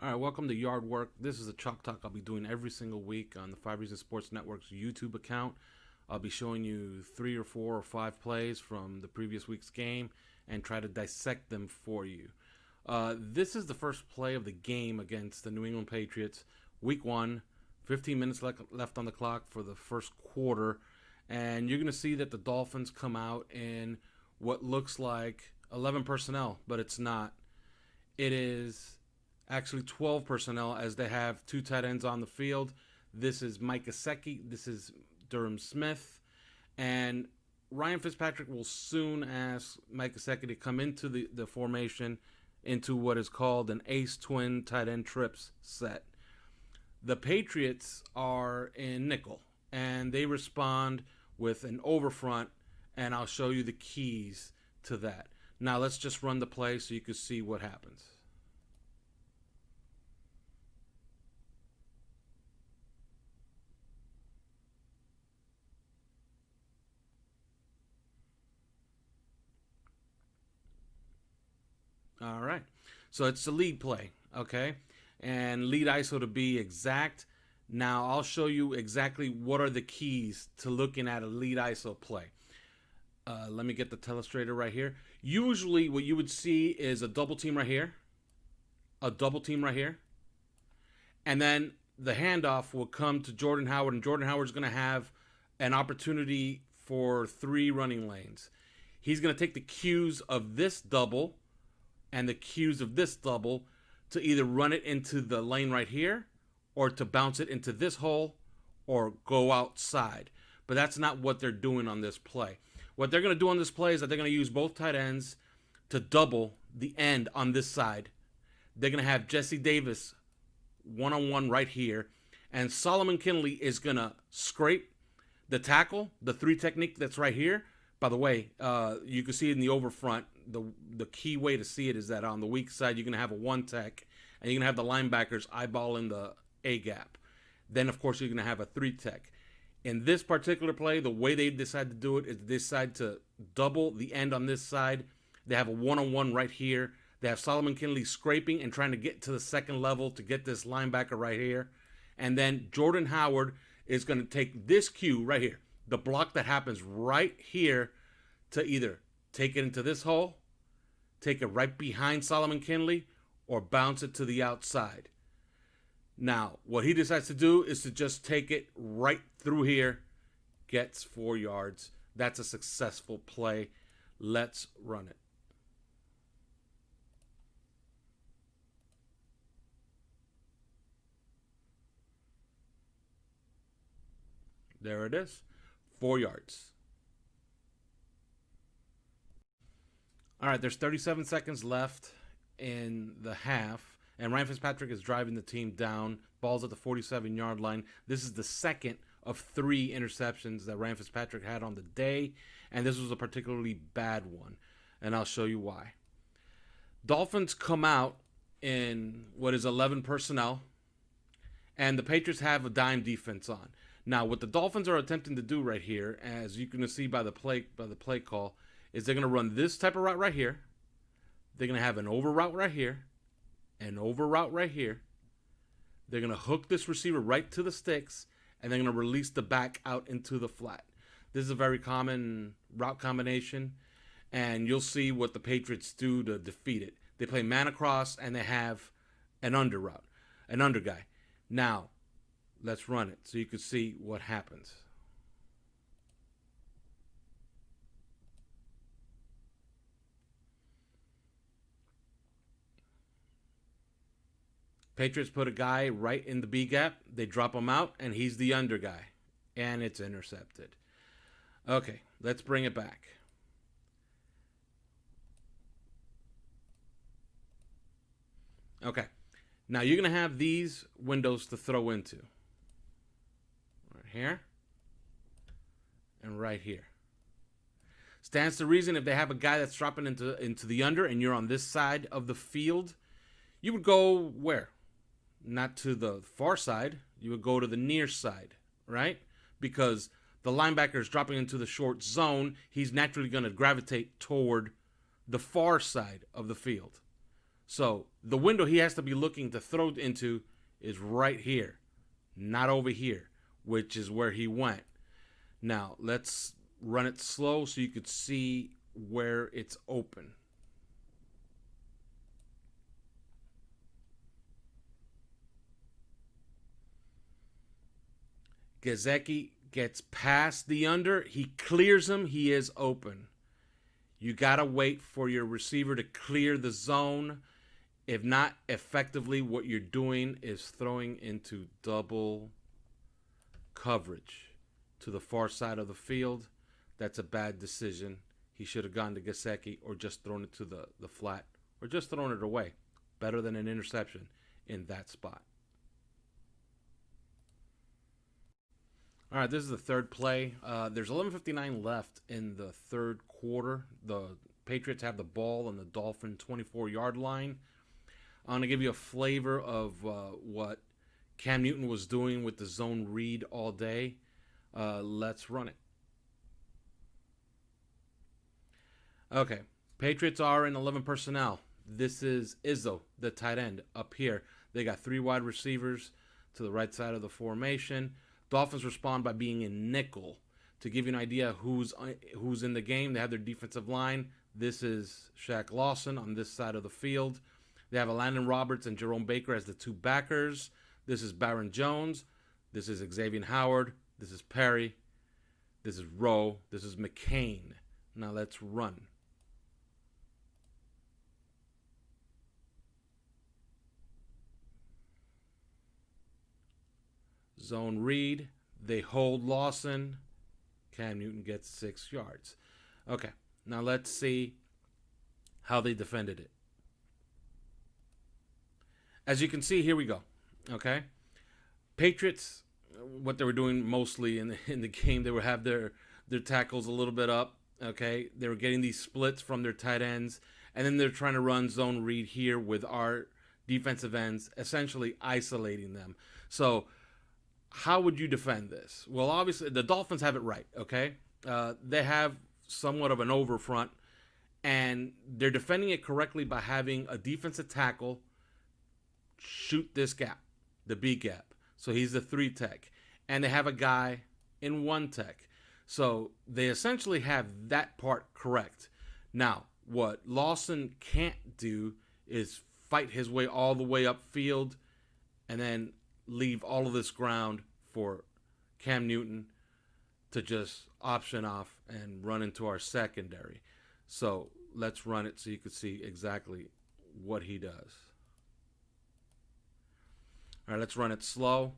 All right, welcome to Yard Work. This is a Chalk Talk I'll be doing every single week on the 5 Reasons Sports Network's YouTube account. I'll be showing you 3 or 4 or 5 plays from the previous week's game and try to dissect them for you. This is the first play of the game against the New England Patriots. Week 1, 15 minutes left on the clock for the first quarter. And you're going to see that the Dolphins come out in what looks like 11 personnel, but it's not. It is actually 12 personnel as they have 2 tight ends on the field. This is Mike Gesicki. This is Durham Smith. And Ryan Fitzpatrick will soon ask Mike Gesicki to come into the formation into what is called an ace twin tight end trips set. The Patriots are in nickel, and they respond with an overfront, and I'll show you the keys to that. Now let's just run the play so you can see what happens. All right. So it's the lead play, okay? And lead ISO to be exact. Now I'll show you exactly what are the keys to looking at a lead ISO play. Let me get the telestrator right here. Usually what you would see is a double team right here, a double team right here, and then the handoff will come to Jordan Howard, and Jordan Howard's going to have an opportunity for 3 running lanes. He's going to take the cues of this double and the cues of this double to either run it into the lane right here or to bounce it into this hole or go outside. But that's not what they're doing on this play. What they're going to do on this play is that they're going to use both tight ends to double the end on this side. They're going to have Jesse Davis one-on-one right here, and Solomon Kinley is going to scrape the tackle, the 3 technique that's right here. By the way, you can see it in the over front. The key way to see it is that on the weak side, you're going to have a 1 tech, and you're going to have the linebackers eyeballing the A gap. Then, of course, you're going to have a 3 tech. In this particular play, the way they decide to do it is they decide to double the end on this side. They have a one-on-one right here. They have Solomon Kinley scraping and trying to get to the second level to get this linebacker right here. And then Jordan Howard is going to take this cue right here, the block that happens right here, to either take it into this hole, take it right behind Solomon Kinley, or bounce it to the outside. Now, what he decides to do is to just take it right through here, gets 4 yards. That's a successful play. Let's run it. There it is, 4 yards. All right, there's 37 seconds left in the half, and Ryan Fitzpatrick is driving the team down. Ball's at the 47-yard line. This is the second of 3 interceptions that Ryan Fitzpatrick had on the day, and this was a particularly bad one, and I'll show you why. Dolphins come out in what is 11 personnel, and the Patriots have a dime defense on. Now, what the Dolphins are attempting to do right here, as you can see by the play call, is they're going to run this type of route right here. They're going to have an over route right here, an over route right here. They're going to hook this receiver right to the sticks, and they're going to release the back out into the flat. This is a very common route combination, and you'll see what the Patriots do to defeat it. They play man across, and they have an under route, an under guy. Now, let's run it so you can see what happens. Patriots put a guy right in the B gap. They drop him out, and he's the under guy. And it's intercepted. Okay, let's bring it back. Okay, now you're going to have these windows to throw into. Right here and right here. Stands to reason if they have a guy that's dropping into the under and you're on this side of the field, you would go where? Not to the far side. You would go to the near side, right? Because the linebacker is dropping into the short zone. He's naturally going to gravitate toward the far side of the field. So the window he has to be looking to throw into is right here, not over here, which is where he went. Now let's run it slow so you could see where it's open. Gesicki gets past the under. He clears him. He is open. You got to wait for your receiver to clear the zone. If not, effectively, what you're doing is throwing into double coverage to the far side of the field. That's a bad decision. He should have gone to Gesicki or just thrown it to the flat or just thrown it away. Better than an interception in that spot. All right, this is the third play. There's 11:59 left in the third quarter. The Patriots have the ball on the Dolphin 24-yard line. I'm going to give you a flavor of what Cam Newton was doing with the zone read all day. Let's run it. Okay, Patriots are in 11 personnel. This is Izzo, the tight end, up here. They got 3 wide receivers to the right side of the formation. Dolphins respond by being in nickel. To give you an idea who's in the game, they have their defensive line. This is Shaq Lawson on this side of the field. They have Landon Roberts and Jerome Baker as the 2 backers. This is Baron Jones. This is Xavier Howard. This is Perry. This is Rowe. This is McCain. Now let's run. Zone read. They hold Lawson. Cam Newton gets 6 yards. Okay, now let's see how they defended it. As you can see, here we go. Okay, Patriots, what they were doing mostly in the game, they would have their tackles a little bit up. Okay, they were getting these splits from their tight ends, and then they're trying to run zone read here with our defensive ends, essentially isolating them. So how would you defend this? Well, obviously, the Dolphins have it right, okay? They have somewhat of an over front, and they're defending it correctly by having a defensive tackle shoot this gap, the B gap. So he's the 3 tech. And they have a guy in 1 tech. So they essentially have that part correct. Now, what Lawson can't do is fight his way all the way upfield and then leave all of this ground for Cam Newton to just option off and run into our secondary. So let's run it so you can see exactly what he does. All right, let's run it slow.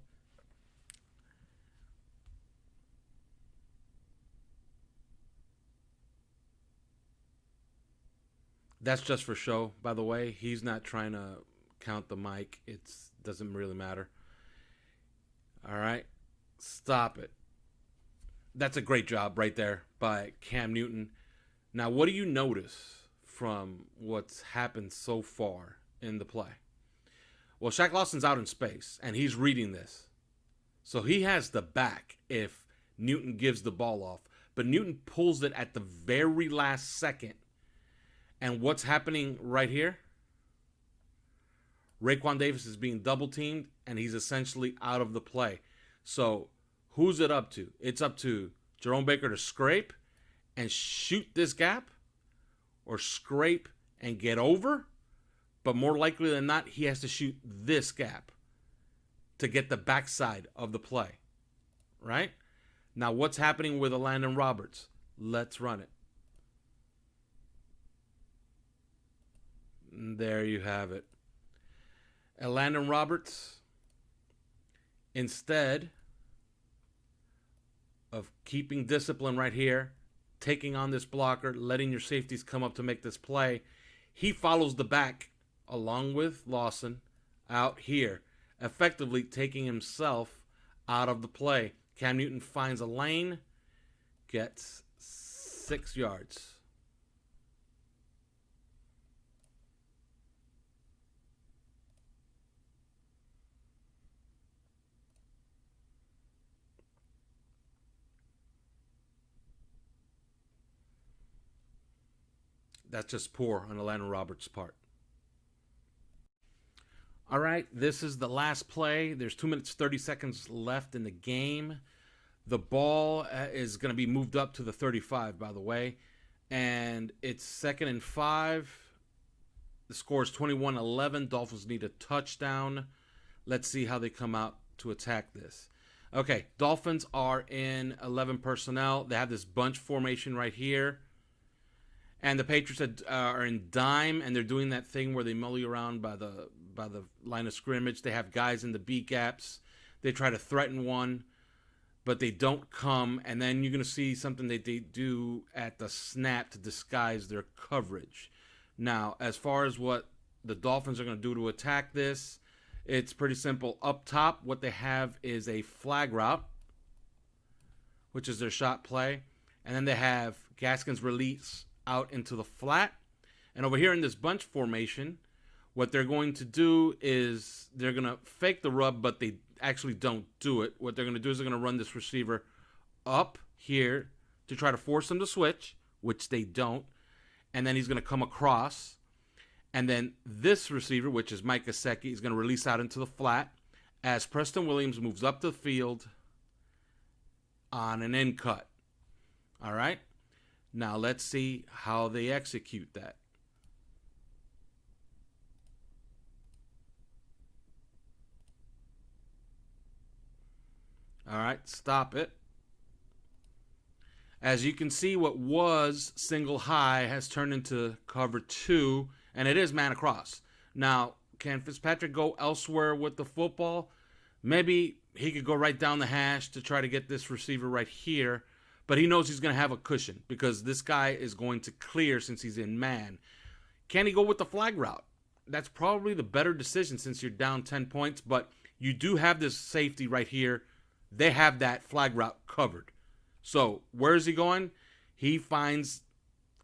That's just for show, by the way. He's not trying to count the mic. It doesn't really matter. All right, stop it. That's a great job right there by Cam Newton. Now, what do you notice from what's happened so far in the play? Well, Shaq Lawson's out in space, and he's reading this. So he has the back if Newton gives the ball off. But Newton pulls it at the very last second. And what's happening right here? Raekwon Davis is being double teamed, and he's essentially out of the play. So who's it up to? It's up to Jerome Baker to scrape and shoot this gap, or scrape and get over. But more likely than not, he has to shoot this gap to get the backside of the play. Right? Now, what's happening with Landon Roberts? Let's run it. There you have it. Landon Roberts, instead of keeping discipline right here, taking on this blocker, letting your safeties come up to make this play, he follows the back along with Lawson out here, effectively taking himself out of the play. Cam Newton finds a lane, gets 6 yards. That's just poor on the Landon Roberts' part. All right, this is the last play. There's 2 minutes, 30 seconds left in the game. The ball is going to be moved up to the 35, by the way. And it's 2nd and 5. The score is 21-11. Dolphins need a touchdown. Let's see how they come out to attack this. Okay, Dolphins are in 11 personnel. They have this bunch formation right here. And the Patriots are in dime, and they're doing that thing where they mill you around by the line of scrimmage. They have guys in the B gaps. They try to threaten one, but they don't come. And then you're going to see something that they do at the snap to disguise their coverage. Now, as far as what the Dolphins are going to do to attack this, it's pretty simple. Up top, what they have is a flag route, which is their shot play. And then they have Gaskin's release out into the flat. And over here in this bunch formation, what they're going to do is they're going to fake the rub, but they actually don't do it. What they're going to do is they're going to run this receiver up here to try to force him to switch, which they don't. And then he's going to come across. And then this receiver, which is Mike Gesicki, is going to release out into the flat as Preston Williams moves up the field on an in cut. All right? Now let's see how they execute that. All right, stop it. As you can see, what was single high has turned into cover 2, and it is man across. Now, can Fitzpatrick go elsewhere with the football? Maybe he could go right down the hash to try to get this receiver right here, but he knows he's going to have a cushion because this guy is going to clear since he's in man. Can he go with the flag route? That's probably the better decision since you're down 10 points, but you do have this safety right here. They have that flag route covered. So where is he going? He finds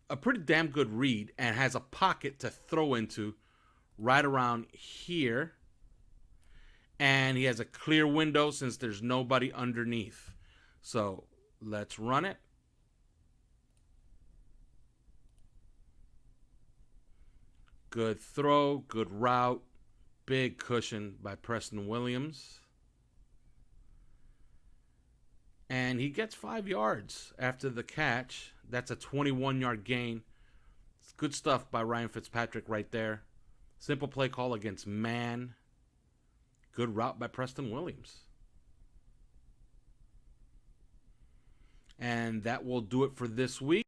a pretty damn good read and has a pocket to throw into right around here. And he has a clear window since there's nobody underneath. So let's run it. Good throw, good route, big cushion by Preston Williams. And he gets 5 yards after the catch. That's a 21-yard gain. It's good stuff by Ryan Fitzpatrick right there. Simple play call against man. Good route by Preston Williams. And that will do it for this week.